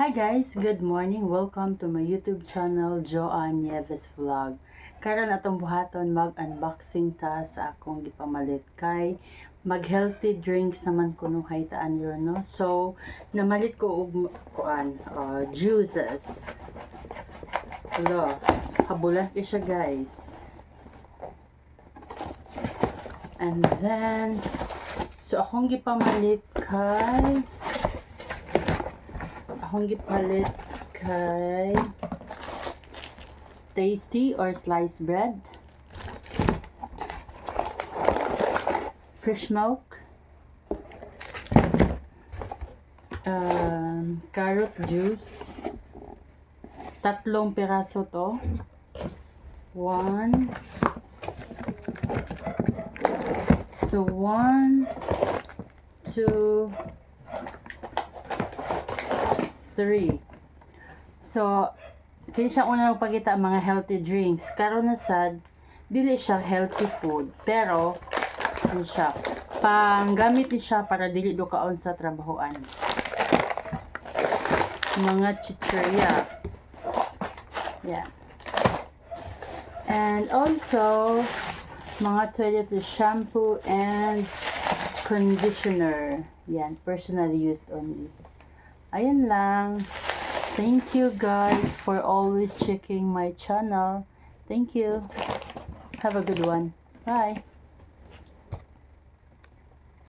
Hi guys, good morning. Welcome to my YouTube channel, Joanne Nieves Vlog. Karon atong buhaton mag-unboxing ta sa akong gipamalit kay mag-healthy drinks naman kuno haytaan yun, no? So, namalit ko og juices. Hello, habulan ko siya guys. And then, so akong gipamalit kay tasty or sliced bread, fresh milk, carrot juice, 3 piraso to, 1, so 1, 2, 3. So, kaya siya una magpakita ang mga healthy drinks. Karon na sad, dili siya healthy food. Pero, ano siya, panggamit ni siya para dili do kaon sa trabahoan. Mga chichirya. Yeah. And also, mga toilet shampoo and conditioner. Yan, personally used only. Ayan lang. Thank you guys for always checking my channel. Thank you. Have a good one. Bye.